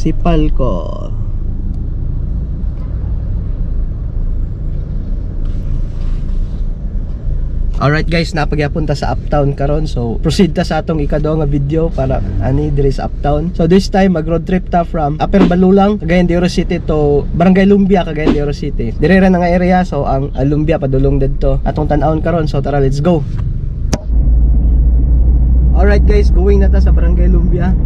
Sipalco. Alright guys, napagyapon ta sa Uptown karon. So proceed ta sa atong ikaduha nga video para ani diri sa Uptown. So this time mag road trip ta from Upper Balulang, Cagayan de Oro City to Barangay Lumbia, Cagayan de Oro City. Dire ra nga area, so ang Lumbia padulong didto atong tan-awon karon. So tara, let's go. Alright guys, going na ta sa Barangay Lumbia.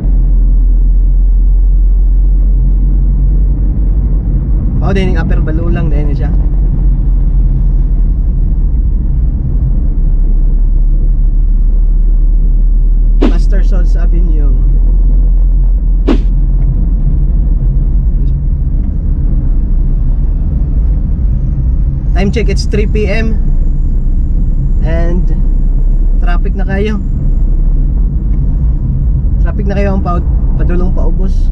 Din Upper Balulang din siya. Master Souls Avenue. Time check, it's 3 PM and traffic na kayo. Traffic na kayo ang padulong paubos.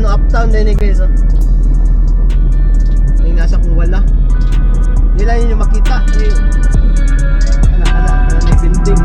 Uptown din eh guys, oh. Yung nasa kung wala, hindi lang yun yung makita eh. Ala may building.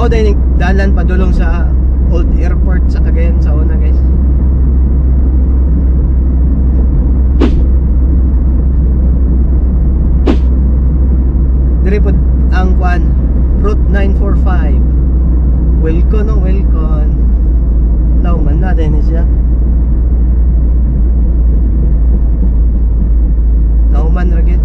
Dahil dalan padulong sa Old Airport sa Cagayan sa una guys. Diri po ang kwan Route 945. Welcome no welcome. Lauman na din siya. Lauman ra gid.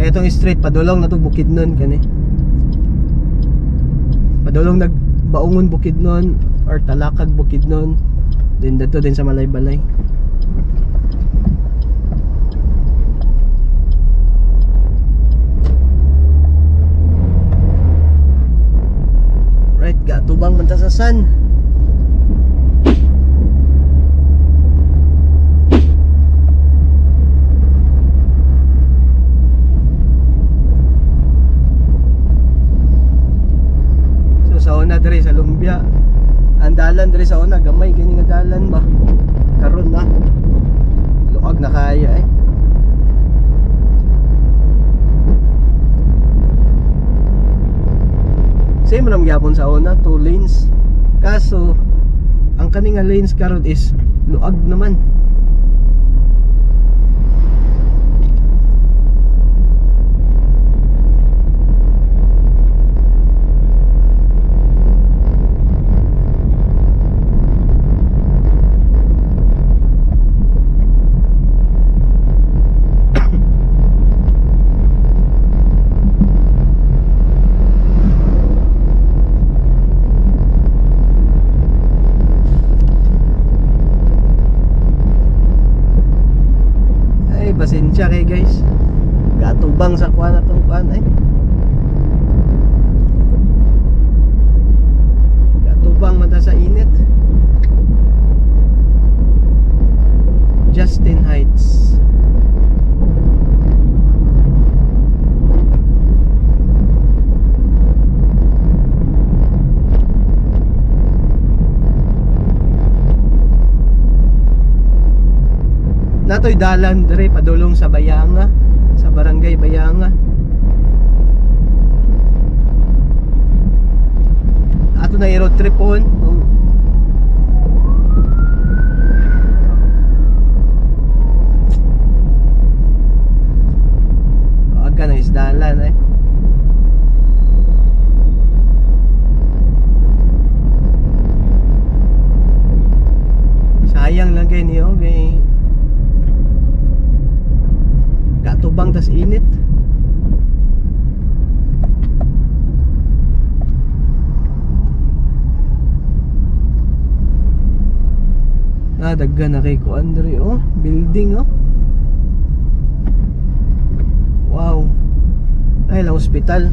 Kaya itong straight padulong na to Bukidnon kani. Padulong nagbaungon Bukidnon or Talakag Bukidnon. Then dito din sa Malaybalay. Right, gatubang man ta sa sun. Sa una diri sa Lumbia, ang dalan diri sa una gamay kini nga dalan ba karon na luag na kaya eh. Same ram gyapon sa una 2 lanes, kaso ang kani nga lanes karon is luag naman. Pasensya kay guys, gatubang sa kuan atong kuan ay. Gatubang man ta sa init. Justin Heights. Natoy dalan dire padulong sa Bayanga, sa barangay Bayanga. Ato na i-road trip on. Aga na is dalan eh. Sayang lang kay niyo kay katubang tas init. Daggan na kay ko Andre oh, building oh. Wow. Ay lang hospital.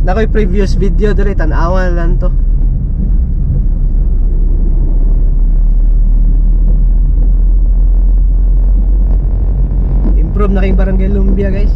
Nakoy previous video dire tan-awa lang to. Improve na kayong Barangay Lumbia guys.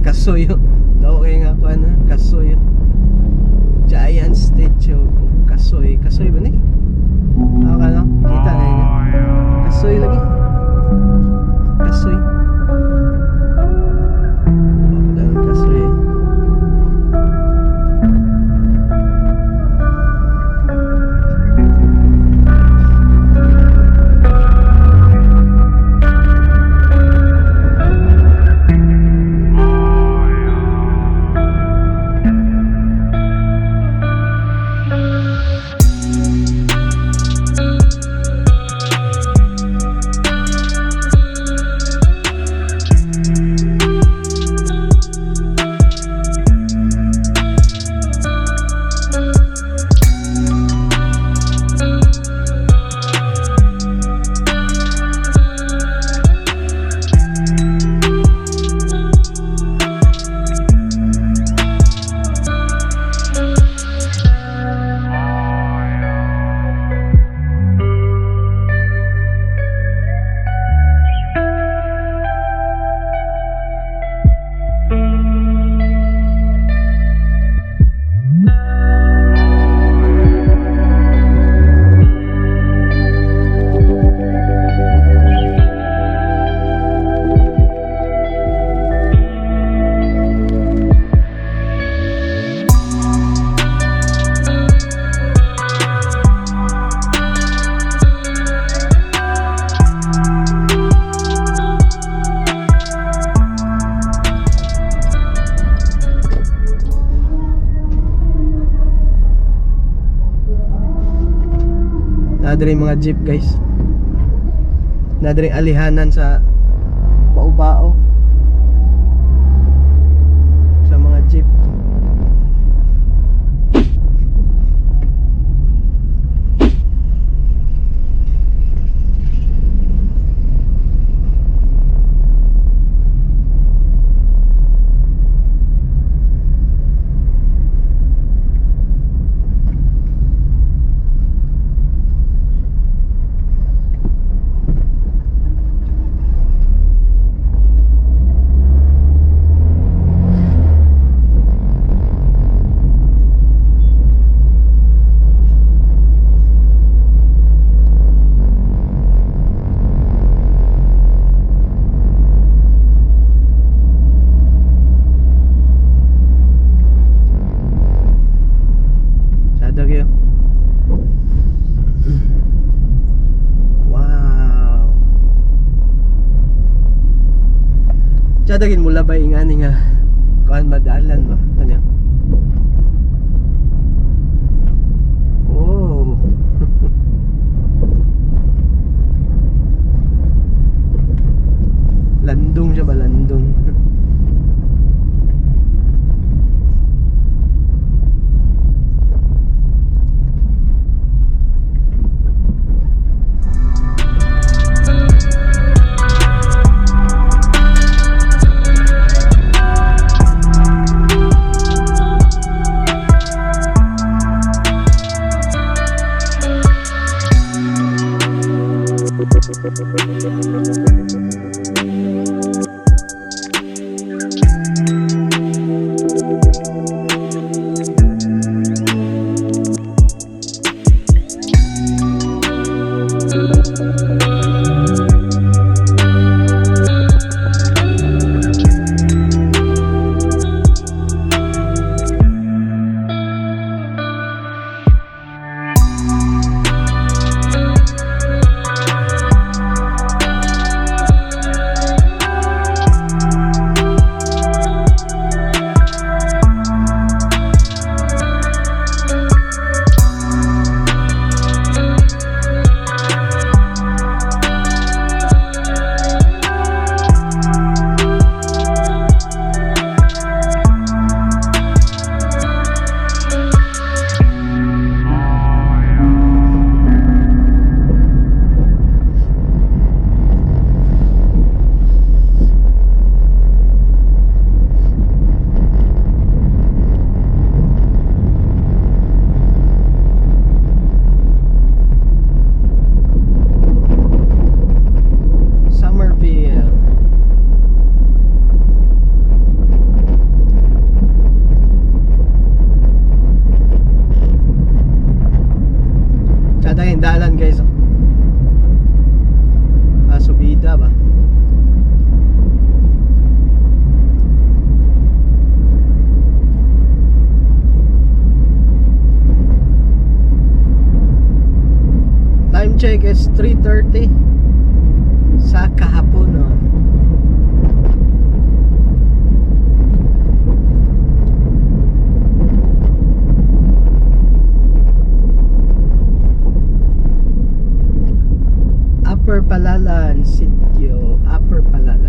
Kasoyo daw kay nga ko ano, Kasoyo Giant Statue of Kasoy. Kasoy ba ni? Ako ka no? Kita na yun. Kasoy lagi. Kasoy. Kasoy. Nadiri mga jeep guys. Nadiri alihanan sa Baobao. Sa mga jeep. Dagin mula ba ingani nga kuan madalan ba tanya. Oh. Landong siya ba, landong. Dalan guys. Subida ba? Time check is 3:30 sa kahapon, no? Upper Palalan, Sitio, Upper Palalan.